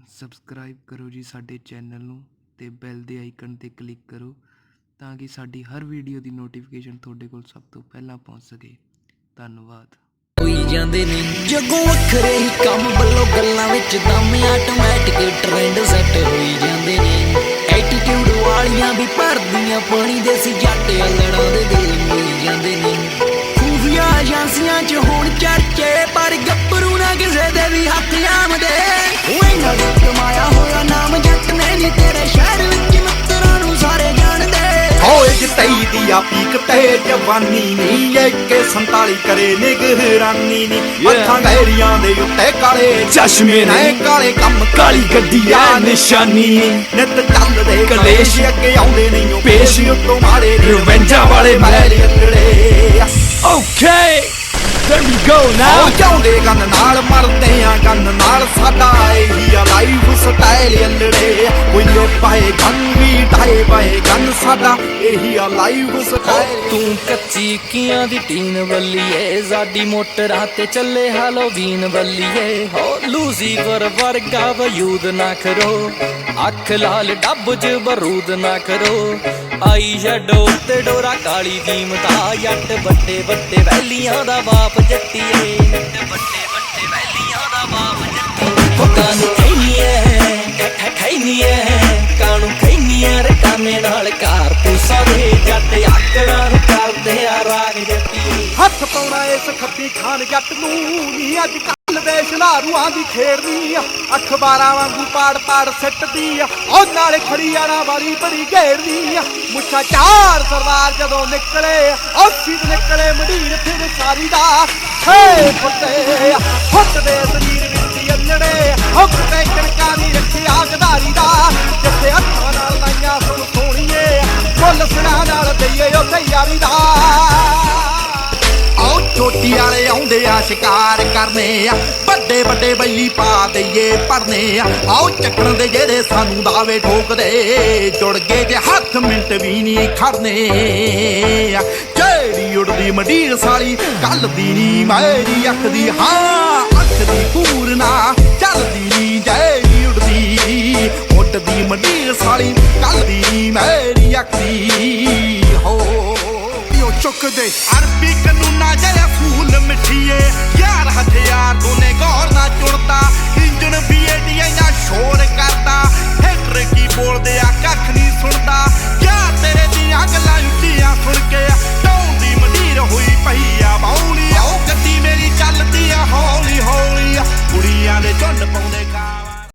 Subscribe ਕਰੋ ਜੀ ਸਾਡੇ ਚੈਨਲ ਨੂੰ ਤੇ ਬੈਲ ਦੇ ਆਈਕਨ ਤੇ ਕਲਿੱਕ ਕਰੋ ਤਾਂ ਕਿ ਸਾਡੀ ਹਰ ਵੀਡੀਓ ਦੀ ਨੋਟੀਫਿਕੇਸ਼ਨ ਤੁਹਾਡੇ ਕੋਲ ਸਭ ਤੋਂ ਪਹਿਲਾਂ ਪਹੁੰਚ ਸਕੇ। ਧੰਨਵਾਦ। ਹੋਈ ਜਾਂਦੇ ਨੇ ਜੱਗੋਂ ਵੱਖਰੇ ਹੀ ਕੰਮ ਵੱਲੋਂ ਗੱਲਾਂ ਵਿੱਚ ਦਮ ਆਟੋਮੈਟਿਕ ਟ੍ਰੈਂਡ ਸੈੱਟ ਹੋਈ ਜਾਂਦੇ ਨੇ। ਐਟੀਟਿਊਡ ਵਾਲੀਆਂ ਵੀ ਭਰਦੀਆਂ ਪਾਣੀ ਦੇ ਸੀ ਜੱਟ ਅਲੜਾਂ ਦੇ ਦਿਲ ਮਿਲ ਜਾਂਦੇ ਨੇ। ਖੂਫੀਆ ਏਜੰਸੀਆਂ 'ਚ ਹੁਣ ਚਰਚੇ ਪਰ ਗੱਭਰੂ ਨਾ ਕਿਸੇ ਦੇ ਵੀ ਹੱਥ ਆਮਦੇ। ਓਏ ਨਾ ਕਮਾਇਆ ਹੋਇਆ ਨਾਮ ਜੱਟ ਨੇ ਨੀ ਤੇਰੇ ਸ਼ਹਿਰ ਵਿੱਚ ਮਿੱਤਰਾਂ ਨੂੰ ਸਾਰੇ ਜਾਣਦੇ। ਹੋਏ ਜਿੱਤਈ ਦੀ ਆ ਪੀਕ ਤੇ ਜਵਾਨੀ ਨੀ ਏਕੇ 47 ਕਰੇ ਨਿਗਰਾਨੀ ਨੀ ਅੱਖਾਂ ਗਹਿਰੀਆਂ ਦੇ ਉੱਤੇ ਕਾਲੇ ਚਸ਼ਮੇ ਨੇ ਕਾਲੇ ਕੰਮ ਕਾਲੀ ਗੱਡੀ ਆ ਨਿਸ਼ਾਨੀ ਨਿਤ ਚੱਲਦੇ ਕਲੇਸ਼ ਅੱਗੇ ਆਉਂਦੇ ਨਹੀਂ ਪੇਸ਼ ਉੱਤੋਂ ਮਾਰੇ ਰਿਵੈਂਜਾਂ ਵਾਲੇ ਮੈਲੇ ਅੰਗੜੇ। Okay, there we go now. ਚਾਉਂਦੇ ਗੰਨ ਨਾਲ ਮਰਦੇ ਆ ਗੰਨ ਨਾਲ ਸਾਡਾ ਇਹੀ ਆ ਲਾਈਫ ਸਟਾਈਲ ਅੰਗੜੇ। ਕੋਈ ਲੈ ਪਾਏ ਗੰਨ ਵੀ ਢਾਏ ਪਾਏ ਗੰਨ ਸਾਡਾ ਇਹੀ ਆ ਲਾਈਫ ਸਟਾਈਲ। ਤੂੰ ਕੱਚੀ ਕੀਆਂ ਦੀ ਟੀਨ ਬੱਲੀਏ ਸਾਡੀ ਮੋਟਰਾਂ ਤੇ ਚੱਲੇ ਹੈਲੋਵੀਨ ਬੱਲੀਏ। ਹੋ ਲੂਸੀਫਰ ਵਰਗਾ ਵਯੂਦ ਨਾ ਕਰੋ ਅੱਖ ਲਾਲ ਡੱਬ 'ਚ ਬਰੂਦ ਨਾ ਕਰੋ। ਆਈ ਸ਼ੈਡੋ ਤੇ ਡੋਰਾ ਕਾਲੀ ਦੀਮਤਾ ਜੱਟ ਵੱਡੇ ਵੱਡੇ ਵੈਲੀਆਂ ਦਾ ਬਾਪ ਜੱਟੀਏ। ਵੱਡੇ ਵੱਡੇ ਵੈਲੀਆਂ ਦਾ ਬਾਪ ਜੱਟੀਏ। ਕਾਨੂੰ ਖੈਨੀਏ ਕਾਨੂੰ ਖੈਨੀਏ ਰਕਾਨੇ ਨਾਲ ਕਾਰਤੂਸਾਂ ਦੇ ਜੱਟ ਆਕੜਾਂ ਨੂੰ ਕਰਦੇ ਆ ਰਾਗ ਜੱਟੀਏ। ਹੱਥ ਪਾਉਣਾ ਇਸ ਖੱਬੀ ਖਾਨ ਜੱਟ ਨੂੰ ਨੀ ਅੱਜ ਕੱਲ ਦੇ ਸ਼ਨਾਰੂਆਂ ਦੀ ਖੇਡਦੀ ਆ। ਅਖਬਾਰਾਂ ਵਾਂਗੂ ਪਾੜ ਪਾੜ ਸਿੱਟਦੀ ਆ ਉਹ ਨਾਲ ਖੜੀ ਆ ਨਾ ਵਾਰੀ ਬੜੀ ਘੇਰਦੀ ਆ। ਮੁੱਛਾਂ ਚਾਰ ਸਰਦਾਰ ਜਦੋਂ ਨਿਕਲੇ ਉਹ ਸੀਧ ਨਿਕਲੇ ਮੰਡੀਰ ਫਿਰ ਸਾਰੀ ਦਾ ਛੇ ਫੁੱਟਦੇ ਸਰੀਰ ਵਿੱਚ ਅੰਨੜੇ ਹੁੱਕ ਤੇ ਕਣਕਾਂ ਦੀ ਰੱਖਿਆ ਗਧਾਰੀ ਦਾ। ਜਿੱਥੇ ਹੱਥਾਂ ਨਾਲ ਲਾਈਆਂ ਸੁਣ ਸੋਣੀਏ ਮੁੱਲ ਸਣਾ ਨਾਲ ਦਈਏ ਉੱਥੇ ਯਾਰੀ ਦਾ। ਆਓ ਚੋਟੀ ਵਾਲੇ ਆਉਂਦੇ ਆ ਸ਼ਿਕਾਰ ਕਰਨੇ ਆ ਵੱਡੇ ਵੱਡੇ ਬੈਲੀ ਪਾ ਦਈਏ ਪੜਨੇ ਆ। ਆਓ ਚੱਕਣ ਦੇ ਜਿਹੜੇ ਸਾਨੂੰ ਦਾਵੇ ਠੋਕਦੇ ਜੁੜ ਗਏ ਜੇ ਹੱਥ ਮਿੰਟ ਵੀ ਨਹੀਂ ਖੜਨੇ ਆ। ਜਿਹੜੀ ਉੜਦੀ ਮੰਡੀਰ ਸਾਲੀ ਕੱਲ ਦੀ ਨੀ ਮੇਰੀ ਅੱਖ ਦੀ ਹਾਂ ਅੱਖ ਦੀ ਪੂਰਨਾ ਚੱਲਦੀ ਨੀ ਜਿਹੜੀ ਉੜਦੀ ਉੱਡਦੀ ਮੰਡੀਰ ਸਾਲੀ ਕੱਲ ਦੀ ਨੀ ਮੇਰੀ ਅੱਖ ਦੀ ਹੋ। ਚੁੱਕਦੇ ਅਰਬੀ ਕਾਨੂੰਨਾਂ ਜਿਹੜੇ ਫੂਲ ਮਿੱਠੀਏ